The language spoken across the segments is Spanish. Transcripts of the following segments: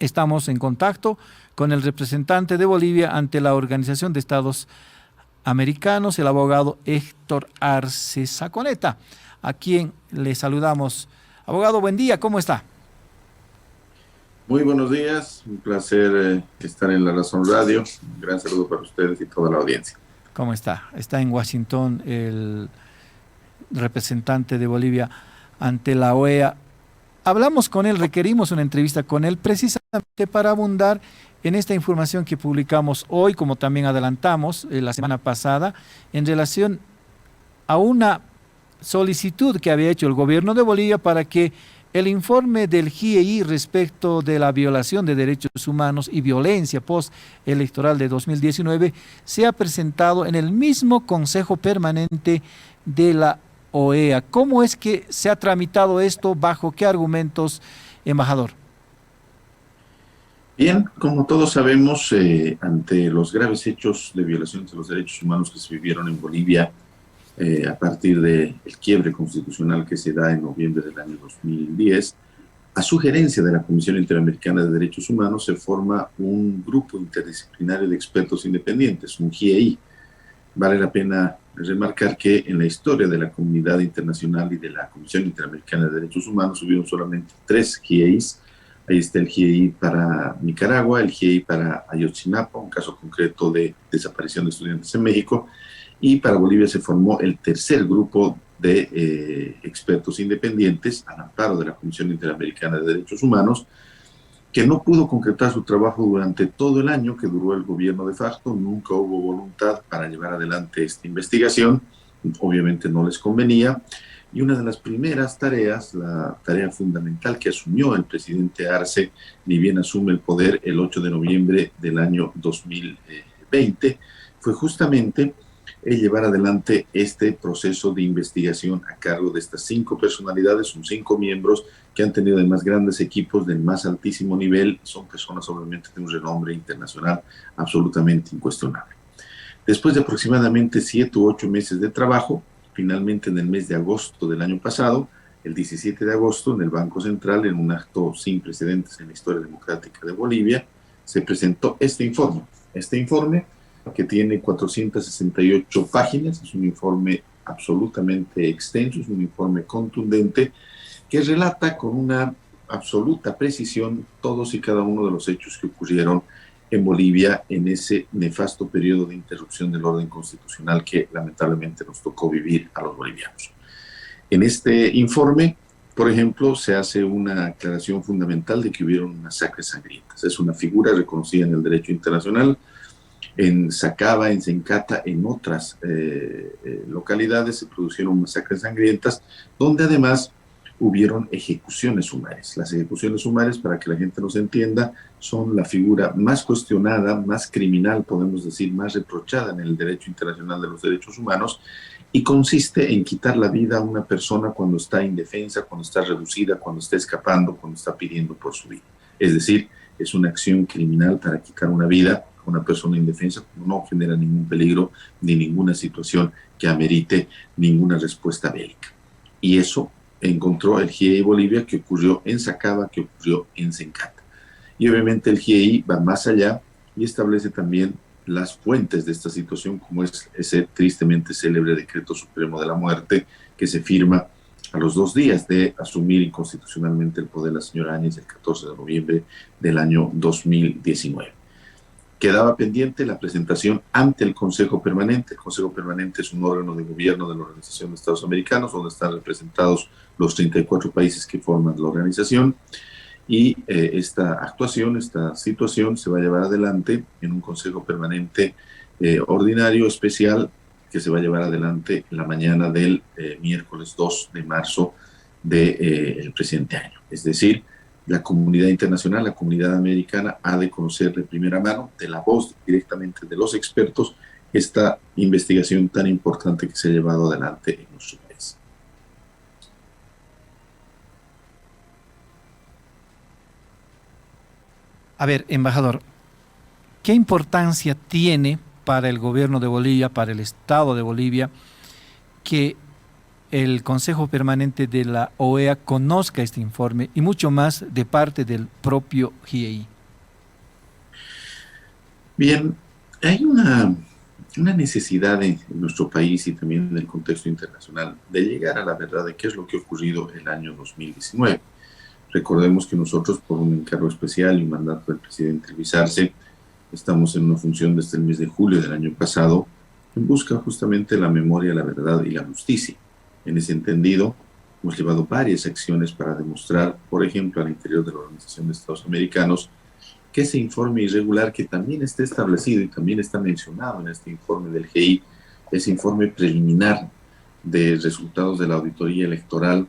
Estamos en contacto con el representante de Bolivia ante la Organización de Estados Americanos, el abogado Héctor Arce Saconeta, a quien le saludamos. Abogado, buen día, ¿cómo está? Muy buenos días, un placer estar en La Razón Radio. Un gran saludo para ustedes y toda la audiencia. ¿Cómo está? Está en Washington el representante de Bolivia ante la OEA. Hablamos con él, requerimos una entrevista con él precisamente para abundar en esta información que publicamos hoy, como también adelantamos la semana pasada, en relación a una solicitud que había hecho el gobierno de Bolivia para que el informe del GIEI respecto de la violación de derechos humanos y violencia postelectoral de 2019 sea presentado en el mismo Consejo Permanente de la OEA. ¿Cómo es que se ha tramitado esto? ¿Bajo qué argumentos, embajador? Bien, como todos sabemos, ante los graves hechos de violación de los derechos humanos que se vivieron en Bolivia a partir del quiebre constitucional que se da en noviembre del año 2010, a sugerencia de la Comisión Interamericana de Derechos Humanos se forma un grupo interdisciplinario de expertos independientes, un GIEI. Vale la pena remarcar que en la historia de la comunidad internacional y de la Comisión Interamericana de Derechos Humanos hubieron solamente 3 GIEIs. Ahí está el GIEI para Nicaragua, el GIEI para Ayotzinapa, un caso concreto de desaparición de estudiantes en México, y para Bolivia se formó el tercer grupo de expertos independientes al amparo de la Comisión Interamericana de Derechos Humanos, que no pudo concretar su trabajo durante todo el año que duró el gobierno de facto. Nunca hubo voluntad para llevar adelante esta investigación, obviamente no les convenía, y una de las primeras tareas, la tarea fundamental que asumió el presidente Arce, ni bien asume el poder el 8 de noviembre del año 2020, fue justamente el llevar adelante este proceso de investigación a cargo de estas 5 personalidades, son 5 miembros que han tenido además grandes equipos del más altísimo nivel, son personas obviamente de un renombre internacional absolutamente incuestionable. Después de aproximadamente 7 u 8 meses de trabajo, finalmente en el mes de agosto del año pasado, el 17 de agosto, en el Banco Central, en un acto sin precedentes en la historia democrática de Bolivia, se presentó este informe. Este informe, que tiene 468 páginas, es un informe absolutamente extenso, es un informe contundente, que relata con una absoluta precisión todos y cada uno de los hechos que ocurrieron en Bolivia en ese nefasto periodo de interrupción del orden constitucional que lamentablemente nos tocó vivir a los bolivianos. En este informe, por ejemplo, se hace una aclaración fundamental de que hubieron masacres sangrientas. Es una figura reconocida en el derecho internacional. En Sacaba, en Sencata, en otras localidades se produjeron masacres sangrientas, donde además hubieron ejecuciones sumarias. Las ejecuciones sumarias, para que la gente nos entienda, son la figura más cuestionada, más criminal, podemos decir, más reprochada en el derecho internacional de los derechos humanos, y consiste en quitar la vida a una persona cuando está indefensa, cuando está reducida, cuando está escapando, cuando está pidiendo por su vida. Es decir, es una acción criminal para quitar una vida a una persona indefensa cuando no genera ningún peligro ni ninguna situación que amerite ninguna respuesta bélica. Y eso encontró el GIEI Bolivia, que ocurrió en Sacaba, que ocurrió en Sencata. Y obviamente el GIEI va más allá y establece también las fuentes de esta situación, como es ese tristemente célebre decreto supremo de la muerte que se firma a los 2 días de asumir inconstitucionalmente el poder la señora Áñez el 14 de noviembre del año 2019. Quedaba pendiente la presentación ante el Consejo Permanente. El Consejo Permanente es un órgano de gobierno de la Organización de Estados Americanos, donde están representados los 34 países que forman la organización, y esta actuación, esta situación se va a llevar adelante en un Consejo Permanente ordinario, especial, que se va a llevar adelante la mañana del miércoles 2 de marzo del presente año. Es decir, la comunidad internacional, la comunidad americana, ha de conocer de primera mano, de la voz directamente de los expertos, esta investigación tan importante que se ha llevado adelante en nuestro país. A ver, embajador, ¿qué importancia tiene para el gobierno de Bolivia, para el Estado de Bolivia, que el Consejo Permanente de la OEA conozca este informe y mucho más de parte del propio GIEI? Bien, hay una necesidad en nuestro país y también en el contexto internacional de llegar a la verdad de qué es lo que ha ocurrido el año 2019. Recordemos que nosotros, por un encargo especial y un mandato del presidente Luis Arce, estamos en una función desde el mes de julio del año pasado en busca justamente de la memoria, la verdad y la justicia. En ese entendido, hemos llevado varias acciones para demostrar, por ejemplo, al interior de la Organización de Estados Americanos, que ese informe irregular que también está establecido y también está mencionado en este informe del GI, ese informe preliminar de resultados de la auditoría electoral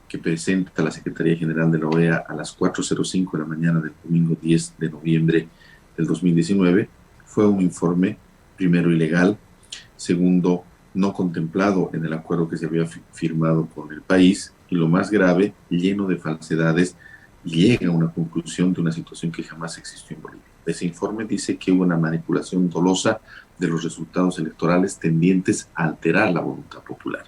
que presenta la Secretaría General de la OEA a las 4:05 de la mañana del domingo 10 de noviembre del 2019, fue un informe, primero, ilegal, segundo, no contemplado en el acuerdo que se había firmado con el país, y lo más grave, lleno de falsedades, llega a una conclusión de una situación que jamás existió en Bolivia. Ese informe dice que hubo una manipulación dolosa de los resultados electorales tendientes a alterar la voluntad popular.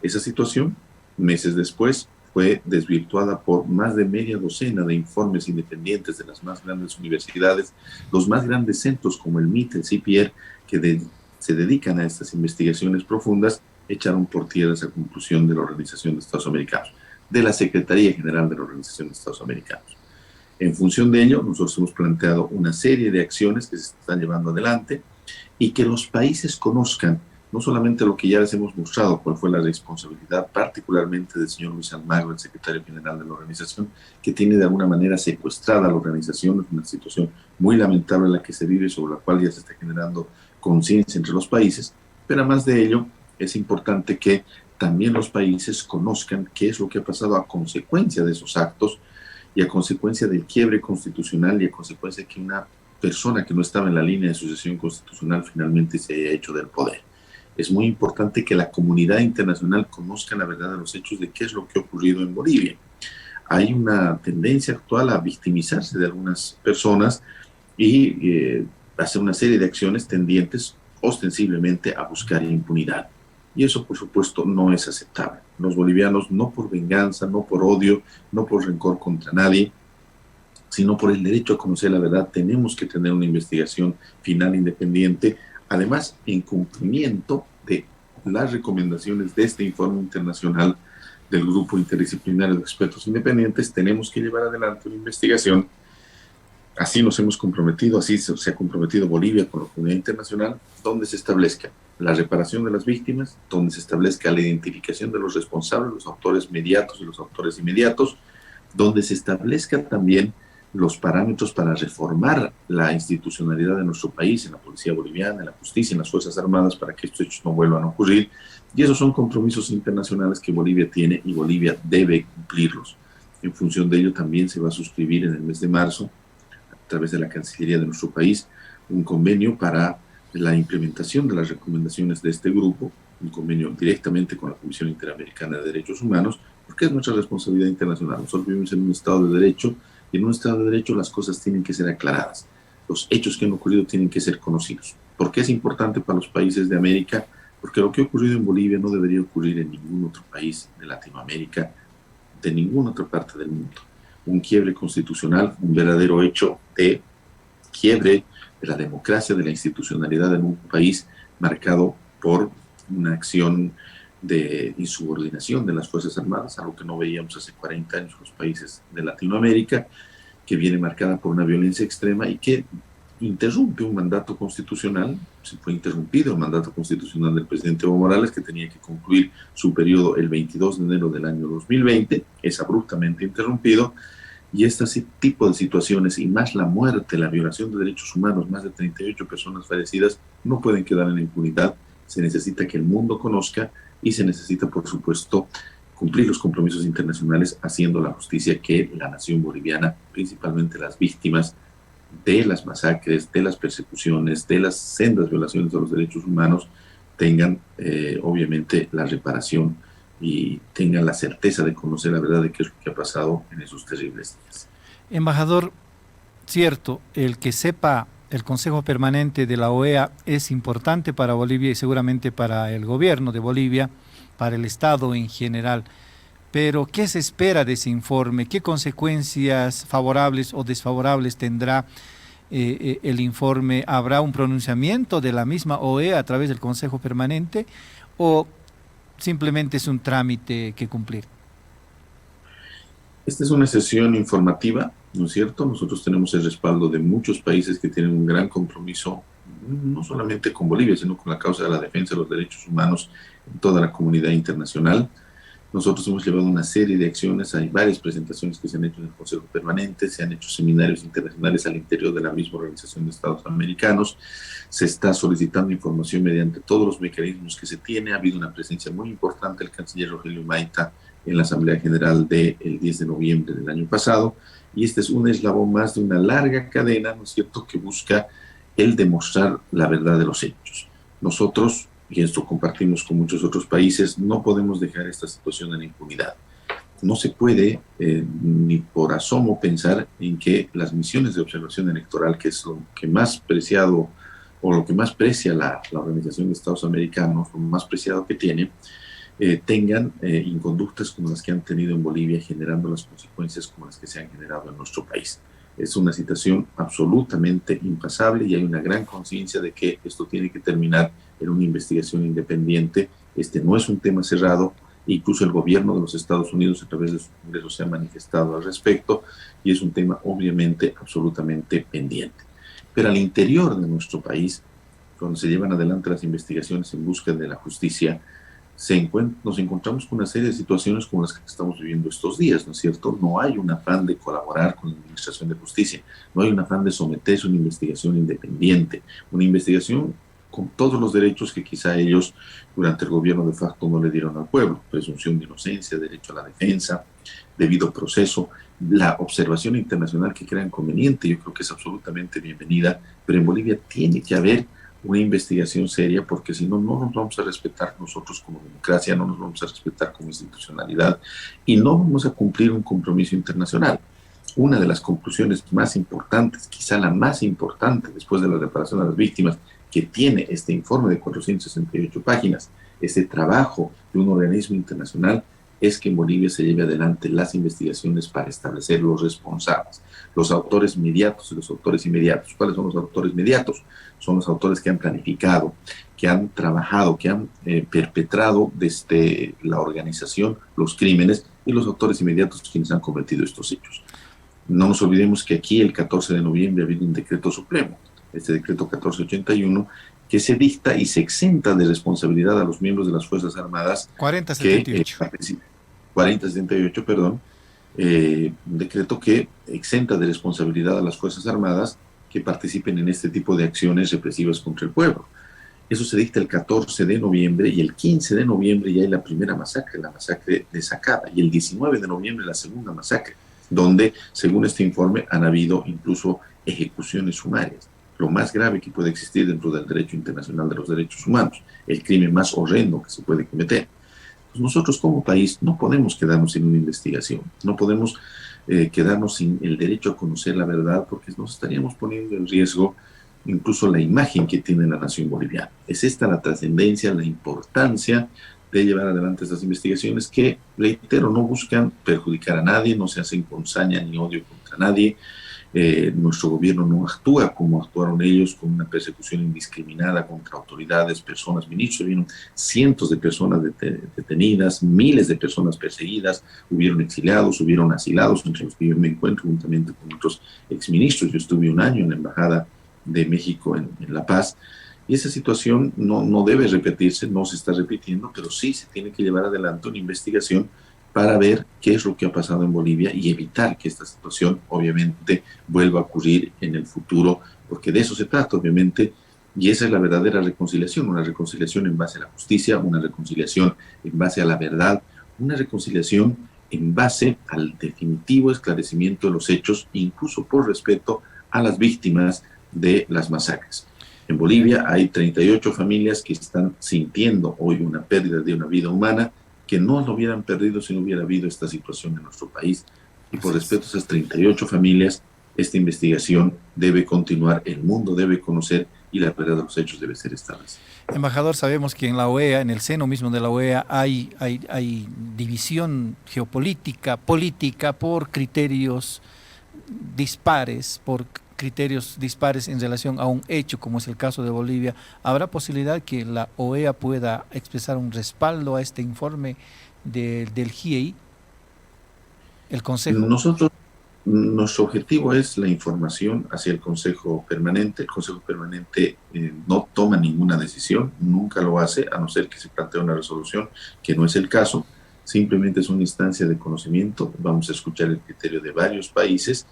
Esa situación, meses después, fue desvirtuada por más de media docena de informes independientes de las más grandes universidades, los más grandes centros como el MIT, el CIPIER, que se dedican a estas investigaciones profundas, echaron por tierra esa conclusión de la Organización de Estados Americanos, de la Secretaría General de la Organización de Estados Americanos. En función de ello, nosotros hemos planteado una serie de acciones que se están llevando adelante y que los países conozcan no solamente lo que ya les hemos mostrado, cuál fue la responsabilidad particularmente del señor Luis Almagro, el secretario general de la organización, que tiene de alguna manera secuestrada la organización. Es una situación muy lamentable en la que se vive, sobre la cual ya se está generando conciencia entre los países, pero además de ello, es importante que también los países conozcan qué es lo que ha pasado a consecuencia de esos actos y a consecuencia del quiebre constitucional y a consecuencia de que una persona que no estaba en la línea de sucesión constitucional finalmente se haya hecho del poder. Es muy importante que la comunidad internacional conozca la verdad de los hechos de qué es lo que ha ocurrido en Bolivia. Hay una tendencia actual a victimizarse de algunas personas y hacer una serie de acciones tendientes ostensiblemente a buscar impunidad. Y eso, por supuesto, no es aceptable. Los bolivianos, no por venganza, no por odio, no por rencor contra nadie, sino por el derecho a conocer la verdad, tenemos que tener una investigación final independiente, además en cumplimiento de las recomendaciones de este informe internacional del Grupo Interdisciplinario de Expertos Independientes. Tenemos que llevar adelante una investigación. Así nos hemos comprometido, así se ha comprometido Bolivia con la comunidad internacional, donde se establezca la reparación de las víctimas, donde se establezca la identificación de los responsables, los autores mediatos y los autores inmediatos, donde se establezca también los parámetros para reformar la institucionalidad de nuestro país, en la policía boliviana, en la justicia, en las Fuerzas Armadas, para que estos hechos no vuelvan a ocurrir. Y esos son compromisos internacionales que Bolivia tiene y Bolivia debe cumplirlos. En función de ello, también se va a suscribir en el mes de marzo, a través de la Cancillería de nuestro país, un convenio para la implementación de las recomendaciones de este grupo, un convenio directamente con la Comisión Interamericana de Derechos Humanos, porque es nuestra responsabilidad internacional. Nosotros vivimos en un Estado de Derecho, y en un Estado de Derecho las cosas tienen que ser aclaradas. Los hechos que han ocurrido tienen que ser conocidos. ¿Por qué es importante para los países de América? Porque lo que ha ocurrido en Bolivia no debería ocurrir en ningún otro país de Latinoamérica, de ninguna otra parte del mundo. Un quiebre constitucional, un verdadero hecho de quiebre de la democracia, de la institucionalidad en un país marcado por una acción de insubordinación de las Fuerzas Armadas, algo que no veíamos hace 40 años en los países de Latinoamérica, que viene marcada por una violencia extrema y que interrumpe un mandato constitucional. Se fue interrumpido el mandato constitucional del presidente Evo Morales, que tenía que concluir su periodo el 22 de enero del año 2020, es abruptamente interrumpido, y este tipo de situaciones, y más la muerte, la violación de derechos humanos, más de 38 personas fallecidas, no pueden quedar en la impunidad. Se necesita que el mundo conozca y se necesita, por supuesto, cumplir los compromisos internacionales haciendo la justicia que la nación boliviana, principalmente las víctimas de las masacres, de las persecuciones, de las sendas violaciones de los derechos humanos, tengan obviamente la reparación y tengan la certeza de conocer la verdad de qué es lo que ha pasado en esos terribles días. Embajador, cierto, el que sepa el Consejo Permanente de la OEA es importante para Bolivia y seguramente para el gobierno de Bolivia, para el Estado en general. Pero, ¿qué se espera de ese informe? ¿Qué consecuencias favorables o desfavorables tendrá el informe, ¿habrá un pronunciamiento de la misma OEA a través del Consejo Permanente o simplemente es un trámite que cumplir? Esta es una sesión informativa, ¿no es cierto? Nosotros tenemos el respaldo de muchos países que tienen un gran compromiso, no solamente con Bolivia, sino con la causa de la defensa de los derechos humanos en toda la comunidad internacional. Nosotros hemos llevado una serie de acciones, hay varias presentaciones que se han hecho en el Consejo Permanente, se han hecho seminarios internacionales al interior de la misma Organización de Estados Americanos, se está solicitando información mediante todos los mecanismos que se tiene, ha habido una presencia muy importante del canciller Rogelio Maita en la Asamblea General del 10 de noviembre del año pasado, y este es un eslabón más de una larga cadena, ¿no es cierto?, que busca el demostrar la verdad de los hechos. Nosotros, y esto compartimos con muchos otros países, no podemos dejar esta situación en la impunidad. No se puede ni por asomo pensar en que las misiones de observación electoral, que es lo que más preciado o lo que más precia la Organización de Estados Americanos, lo más preciado que tiene, tengan inconductas como las que han tenido en Bolivia, generando las consecuencias como las que se han generado en nuestro país. Es una situación absolutamente impasable y hay una gran conciencia de que esto tiene que terminar en una investigación independiente. Este no es un tema cerrado, incluso el gobierno de los Estados Unidos a través de su Congreso se ha manifestado al respecto y es un tema obviamente absolutamente pendiente. Pero al interior de nuestro país, cuando se llevan adelante las investigaciones en busca de la justicia, nos encontramos con una serie de situaciones como las que estamos viviendo estos días, ¿no es cierto? No hay un afán de colaborar con la Administración de Justicia, no hay un afán de someterse a una investigación independiente, una investigación con todos los derechos que quizá ellos durante el gobierno de facto no le dieron al pueblo: presunción de inocencia, derecho a la defensa, debido proceso, la observación internacional que crean conveniente. Yo creo que es absolutamente bienvenida, pero en Bolivia tiene que haber una investigación seria, porque si no, no nos vamos a respetar nosotros como democracia, no nos vamos a respetar como institucionalidad y no vamos a cumplir un compromiso internacional. Una de las conclusiones más importantes, quizá la más importante después de la reparación a las víctimas, que tiene este informe de 468 páginas, este trabajo de un organismo internacional, es que en Bolivia se lleve adelante las investigaciones para establecer los responsables, los autores mediatos y los autores inmediatos. ¿Cuáles son los autores mediatos? Son los autores que han planificado, que han trabajado, que han perpetrado desde la organización los crímenes, y los autores inmediatos quienes han cometido estos hechos. No nos olvidemos que aquí el 14 de noviembre ha habido un decreto supremo, este decreto 1481, que se dicta y se exenta de responsabilidad a los miembros de las Fuerzas Armadas 4078. 4078, perdón, un decreto que exenta de responsabilidad a las Fuerzas Armadas que participen en este tipo de acciones represivas contra el pueblo. Eso se dicta el 14 de noviembre y el 15 de noviembre ya hay la primera masacre, la masacre de Sacaba, y el 19 de noviembre la segunda masacre, donde, según este informe, han habido incluso ejecuciones sumarias, lo más grave que puede existir dentro del derecho internacional de los derechos humanos, el crimen más horrendo que se puede cometer. Pues nosotros como país no podemos quedarnos sin una investigación, no podemos quedarnos sin el derecho a conocer la verdad, porque nos estaríamos poniendo en riesgo incluso la imagen que tiene la nación boliviana. Es esta la trascendencia, la importancia de llevar adelante estas investigaciones que, reitero, no buscan perjudicar a nadie, no se hacen con saña ni odio contra nadie. Nuestro gobierno no actúa como actuaron ellos, con una persecución indiscriminada contra autoridades, personas, ministros. Hubieron cientos de personas detenidas, miles de personas perseguidas, hubieron exiliados, hubieron asilados, entre los que yo me encuentro juntamente con otros exministros. Yo estuve un año en la Embajada de México en La Paz, y esa situación no debe repetirse, no se está repitiendo, pero sí se tiene que llevar adelante una investigación para ver qué es lo que ha pasado en Bolivia y evitar que esta situación obviamente vuelva a ocurrir en el futuro, porque de eso se trata obviamente, y esa es la verdadera reconciliación, una reconciliación en base a la justicia, una reconciliación en base a la verdad, una reconciliación en base al definitivo esclarecimiento de los hechos, incluso por respeto a las víctimas de las masacres. En Bolivia hay 38 familias que están sintiendo hoy una pérdida de una vida humana, que no lo hubieran perdido si no hubiera habido esta situación en nuestro país. Y por respeto a esas 38 familias, esta investigación debe continuar, el mundo debe conocer y la verdad de los hechos debe ser establecida. Embajador, sabemos que en la OEA, en el seno mismo de la OEA, hay división geopolítica, política, por criterios dispares, por criterios dispares en relación a un hecho, como es el caso de Bolivia, ¿habrá posibilidad que la OEA pueda expresar un respaldo a este informe del GIEI, el Consejo? Nosotros, nuestro objetivo es la información hacia el Consejo Permanente. El Consejo Permanente no toma ninguna decisión, nunca lo hace, a no ser que se plantee una resolución, que no es el caso. Simplemente es una instancia de conocimiento. Vamos a escuchar el criterio de varios países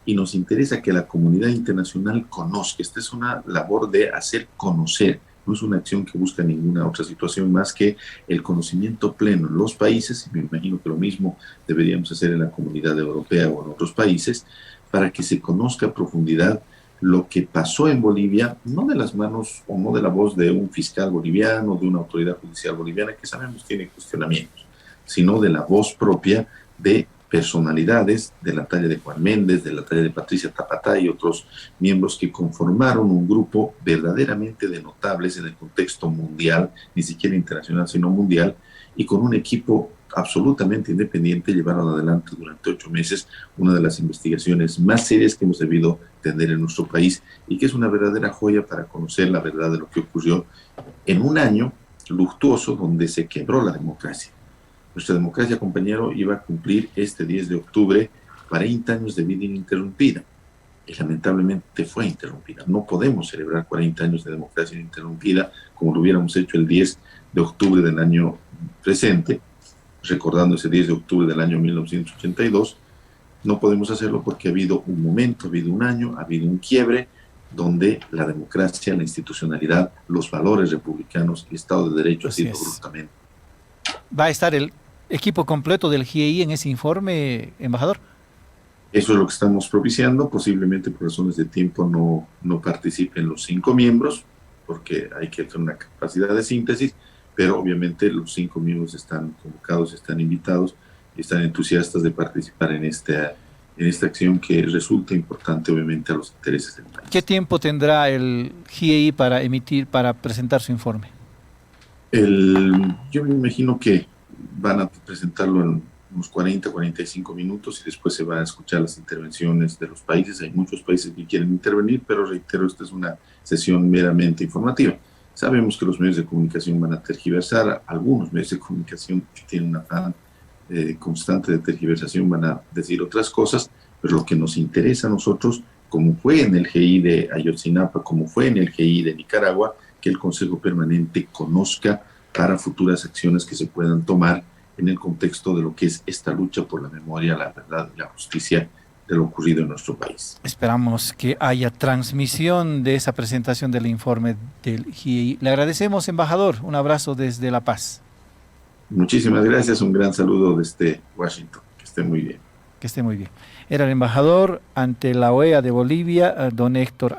y nos interesa que la comunidad internacional conozca. Esta es una labor de hacer conocer. No es una acción que busca ninguna otra situación más que el conocimiento pleno en los países, y me imagino que lo mismo deberíamos hacer en la comunidad europea o en otros países, para que se conozca a profundidad lo que pasó en Bolivia, no de las manos o no de la voz de un fiscal boliviano, de una autoridad judicial boliviana, que sabemos tiene cuestionamientos, sino de la voz propia de personalidades de la talla de Juan Méndez, de la talla de Patricia Tapatá y otros miembros que conformaron un grupo verdaderamente de notables en el contexto mundial, ni siquiera internacional, sino mundial, y con un equipo absolutamente independiente llevaron adelante durante 8 meses una de las investigaciones más serias que hemos debido tener en nuestro país y que es una verdadera joya para conocer la verdad de lo que ocurrió en un año luctuoso donde se quebró la democracia. Nuestra democracia, compañero, iba a cumplir este 10 de octubre 40 años de vida ininterrumpida. Y lamentablemente fue interrumpida. No podemos celebrar 40 años de democracia ininterrumpida como lo hubiéramos hecho el 10 de octubre del año presente, recordando ese 10 de octubre del año 1982. No podemos hacerlo porque ha habido un momento, ha habido un año, ha habido un quiebre donde la democracia, la institucionalidad, los valores republicanos y el Estado de Derecho ha sido bruscamente. ¿Va a estar el equipo completo del GIEI en ese informe, embajador? Eso es lo que estamos propiciando. Posiblemente por razones de tiempo no participen los 5 miembros, porque hay que tener una capacidad de síntesis, pero obviamente los 5 miembros están convocados, están invitados y están entusiastas de participar en esta acción que resulta importante obviamente a los intereses del país. ¿Qué tiempo tendrá el GIEI para presentar su informe? Yo me imagino que van a presentarlo en unos 40-45 minutos y después se van a escuchar las intervenciones de los países. Hay muchos países que quieren intervenir, pero reitero, esta es una sesión meramente informativa. Sabemos que los medios de comunicación van a tergiversar, algunos medios de comunicación que tienen un afán constante de tergiversación van a decir otras cosas, pero lo que nos interesa a nosotros, como fue en el GIEI de Ayotzinapa, como fue en el GIEI de Nicaragua, que el Consejo Permanente conozca para futuras acciones que se puedan tomar en el contexto de lo que es esta lucha por la memoria, la verdad y la justicia de lo ocurrido en nuestro país. Esperamos que haya transmisión de esa presentación del informe del GIEI. Le agradecemos, embajador. Un abrazo desde La Paz. Muchísimas gracias. Un gran saludo desde Washington. Que esté muy bien. Que esté muy bien. Era el embajador ante la OEA de Bolivia, don Héctor